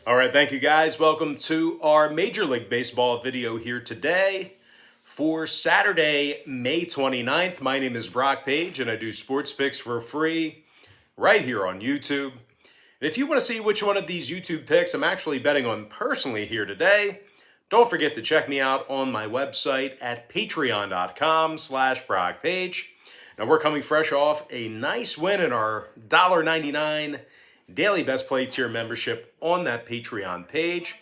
All right, thank you guys. Welcome to our Major League Baseball video here today for Saturday, May 29th. My name is Brock Page and I do sports picks for free right here on YouTube. And if you want to see which one of these YouTube picks I'm actually betting on personally here today, don't forget to check me out on my website at patreon.com/BrockPage. Now we're coming fresh off a nice win in our $1.99 daily best play tier membership on that Patreon page.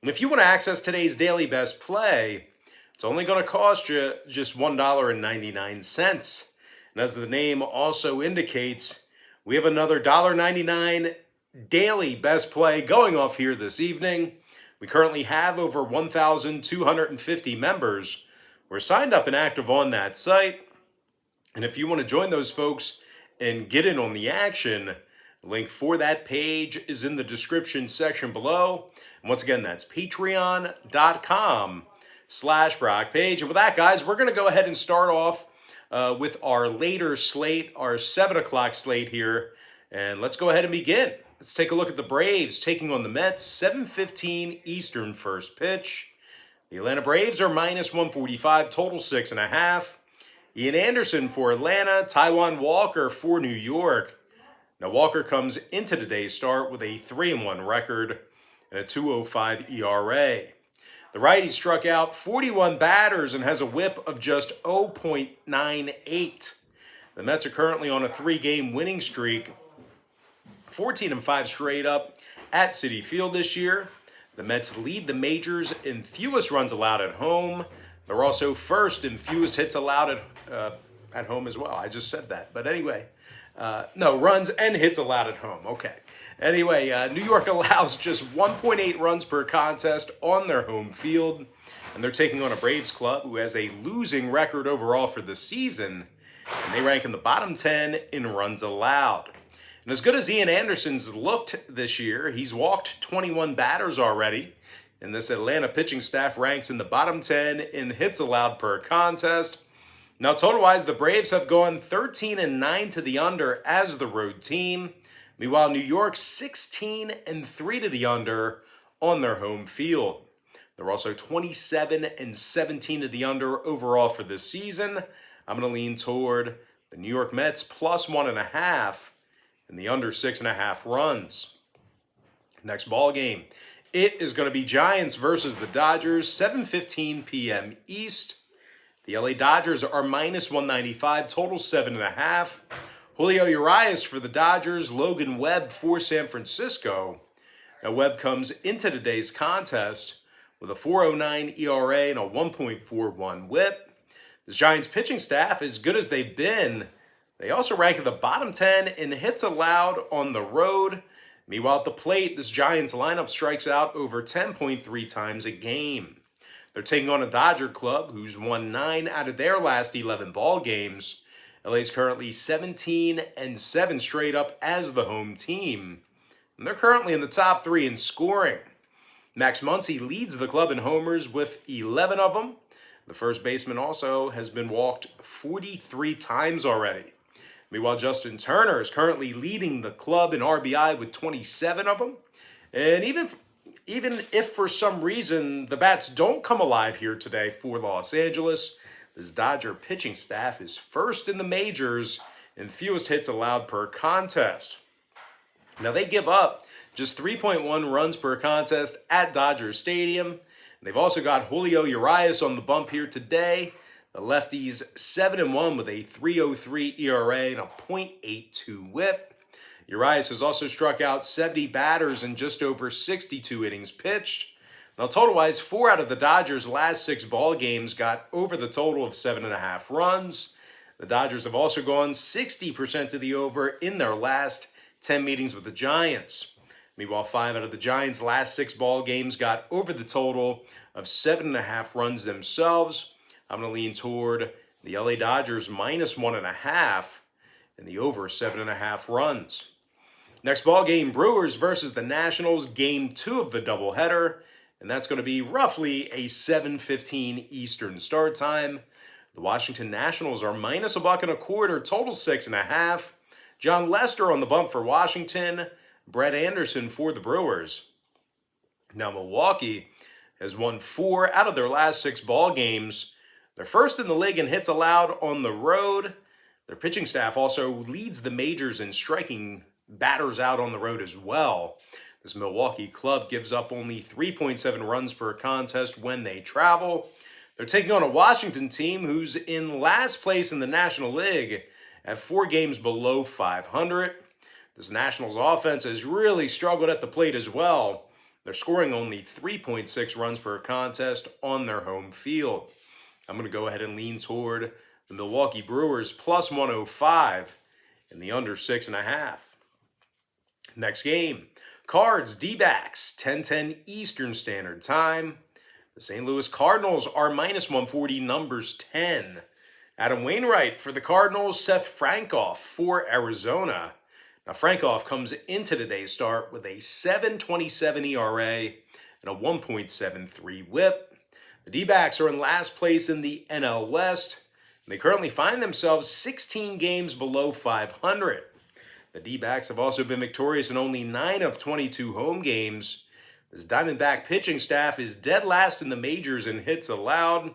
And if you want to access today's daily best play, it's only going to cost you just $1.99. And as the name also indicates, we have another $1.99 daily best play going off here this evening. We currently have over 1,250 members. We're signed up and active on that site. And if you want to join those folks and get in on the action, link for that page is in the description section below. And once again, that's patreon.com/BrockPage. And with that, guys, we're going to go ahead and start off with our later slate, our 7 o'clock slate here. And let's go ahead and begin. Let's take a look at the Braves taking on the Mets, 7:15 Eastern first pitch. The Atlanta Braves are minus 145, total 6.5. Ian Anderson for Atlanta, Taijuan Walker for New York. Now, Walker comes into today's start with a 3-1 record and a 2.05 ERA. The righty struck out 41 batters and has a whip of just 0.98. The Mets are currently on a 3-game winning streak, 14-5 straight up at Citi Field this year. The Mets lead the majors in fewest runs allowed at home. They're also first in fewest hits allowed at home as well. I just said that. But anyway, no, runs and hits allowed at home. Okay. Anyway, New York allows just 1.8 runs per contest on their home field. And they're taking on a Braves club who has a losing record overall for the season. And they rank in the bottom 10 in runs allowed. And as good as Ian Anderson's looked this year, he's walked 21 batters already. And this Atlanta pitching staff ranks in the bottom 10 in hits allowed per contest. Now, total-wise, the Braves have gone 13-9 to the under as the road team. Meanwhile, New York 16-3 to the under on their home field. They're also 27-17 to the under overall for this season. I'm going to lean toward the New York Mets plus 1.5 and the under 6.5 runs. Next ball game, it is going to be Giants versus the Dodgers, 7:15 p.m. East. The LA Dodgers are minus 195, total 7.5. Julio Urias for the Dodgers, Logan Webb for San Francisco. Now Webb comes into today's contest with a 4.09 ERA and a 1.41 whip. This Giants pitching staff, as good as they've been, they also rank at the bottom 10 in hits allowed on the road. Meanwhile, at the plate, this Giants lineup strikes out over 10.3 times a game. They're taking on a Dodger club who's won 9 out of their last 11 ball games. LA's currently 17-7 straight up as the home team. And they're currently in the top 3 in scoring. Max Muncy leads the club in homers with 11 of them. The first baseman also has been walked 43 times already. Meanwhile, Justin Turner is currently leading the club in RBI with 27 of them. And even if for some reason the bats don't come alive here today for Los Angeles, this Dodger pitching staff is first in the majors in fewest hits allowed per contest. Now they give up just 3.1 runs per contest at Dodger Stadium. They've also got Julio Urias on the bump here today. The lefty's 7-1 with a 3.03 ERA and a .82 whip. Urias has also struck out 70 batters in just over 62 innings pitched. Now, total-wise, 4 out of the Dodgers' last 6 ball games got over the total of 7.5 runs. The Dodgers have also gone 60% to the over in their last 10 meetings with the Giants. Meanwhile, 5 out of the Giants' last 6 ball games got over the total of 7.5 runs themselves. I'm going to lean toward the LA Dodgers minus 1.5 and the over 7.5 runs. Next ball game, Brewers versus the Nationals, game 2 of the doubleheader, and that's going to be roughly a 7:15 Eastern start time. The Washington Nationals are minus $1.25, total 6.5. John Lester on the bump for Washington, Brett Anderson for the Brewers. Now, Milwaukee has won 4 out of their last 6 ball games. They're first in the league in hits allowed on the road. Their pitching staff also leads the majors in striking batters out on the road as well. This Milwaukee club gives up only 3.7 runs per contest when they travel. They're taking on a Washington team who's in last place in the National League at 4 games below 500. This Nationals offense has really struggled at the plate as well. They're scoring only 3.6 runs per contest on their home field. I'm going to go ahead and lean toward the Milwaukee Brewers plus 105 in the under 6.5. Next game, Cards, Dbacks, 10:10 Eastern Standard Time. The St. Louis Cardinals are minus 140, numbers 10. Adam Wainwright for the Cardinals, Seth Frankoff for Arizona. Now, Frankoff comes into today's start with a 7.27 ERA and a 1.73 whip. The D-backs are in last place in the NL West. They currently find themselves 16 games below 500. The D-backs have also been victorious in only 9 of 22 home games. This Diamondback pitching staff is dead last in the majors in hits allowed.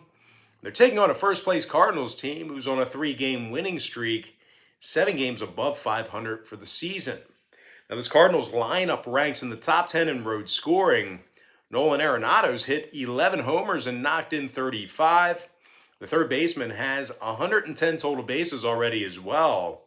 They're taking on a first-place Cardinals team who's on a 3-game winning streak, 7 games above 500 for the season. Now, this Cardinals lineup ranks in the top 10 in road scoring. Nolan Arenado's hit 11 homers and knocked in 35. The third baseman has 110 total bases already as well.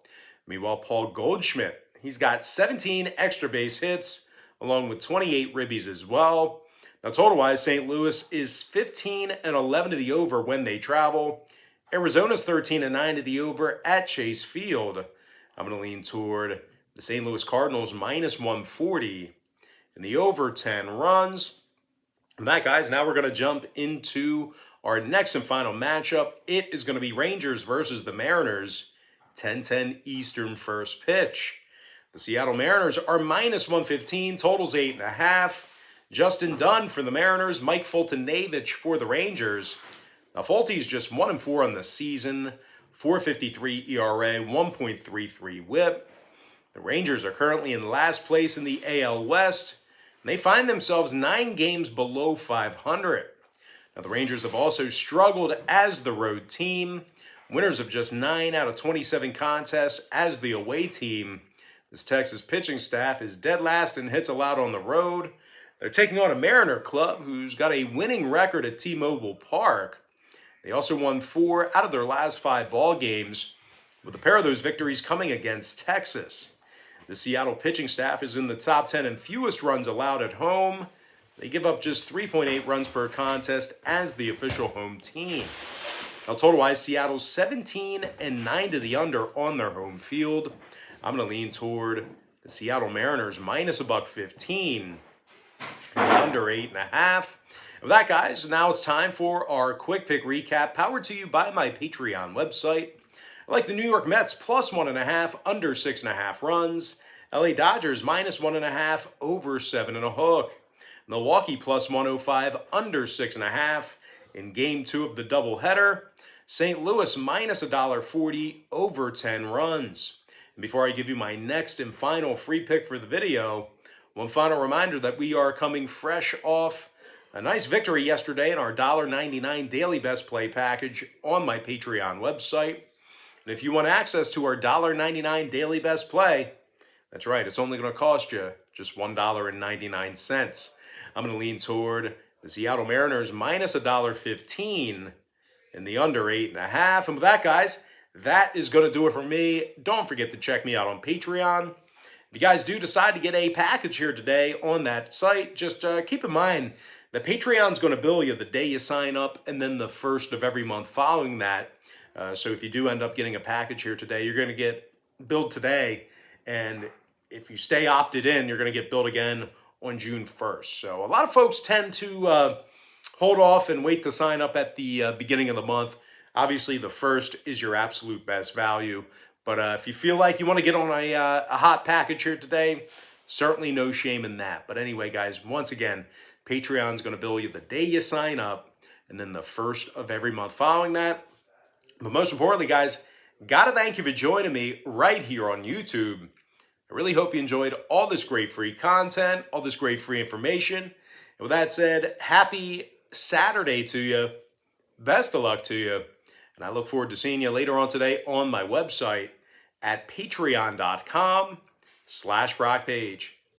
Meanwhile, Paul Goldschmidt, he's got 17 extra base hits, along with 28 ribbies as well. Now, total-wise, St. Louis is 15-11 to the over when they travel. Arizona's 13-9 to the over at Chase Field. I'm going to lean toward the St. Louis Cardinals minus 140 and the over 10 runs. And that, guys, now we're going to jump into our next and final matchup. It is going to be Rangers versus the Mariners, 10:10 Eastern first pitch. The Seattle Mariners are minus 115, totals 8.5. Justin Dunn for the Mariners, Mike Fultonavich for the Rangers. Now, Fulty's just 1-4 on the season, 4.53 ERA, 1.33 whip. The Rangers are currently in last place in the AL West, and they find themselves 9 games below 500. Now, the Rangers have also struggled as the road team, winners of just 9 out of 27 contests as the away team. This Texas pitching staff is dead last in hits allowed on the road. They're taking on a Mariner club who's got a winning record at T-Mobile Park. They also won 4 out of their last 5 ball games, with a pair of those victories coming against Texas. The Seattle pitching staff is in the top 10 in fewest runs allowed at home. They give up just 3.8 runs per contest as the official home team. Now, total-wise, Seattle's 17-9 to the under on their home field. I'm going to lean toward the Seattle Mariners minus $1.15 and the under 8.5. With that, guys, now it's time for our quick pick recap, powered to you by my Patreon website. I like the New York Mets plus 1.5, under 6.5 runs. LA Dodgers minus 1.5, over 7.5. Milwaukee plus 105, under 6.5 in Game 2 of the doubleheader. St. Louis minus $1.40, over 10 runs. And before I give you my next and final free pick for the video, one final reminder that we are coming fresh off a nice victory yesterday in our $1.99 daily best play package on my Patreon website. And if you want access to our $1.99 daily best play, that's right, it's only going to cost you just $1.99. I'm going to lean toward the Seattle Mariners minus $1.15 in the under 8.5. And with that, guys, that is going to do it for me. Don't forget to check me out on Patreon. If you guys do decide to get a package here today on that site, just keep in mind that Patreon's going to bill you the day you sign up and then the first of every month following that. So if you do end up getting a package here today, you're going to get billed today. And if you stay opted in, you're going to get billed again on June 1st. So a lot of folks tend to hold off and wait to sign up at the beginning of the month. Obviously, the first is your absolute best value. But if you feel like you want to get on a hot package here today, certainly no shame in that. But anyway, guys, once again, Patreon's going to bill you the day you sign up and then the first of every month following that. But most importantly, guys, got to thank you for joining me right here on YouTube. I really hope you enjoyed all this great free content, all this great free information. with that said, happy Saturday to you. Best of luck to you. And I look forward to seeing you later on today on my website at patreon.com/BrockPage.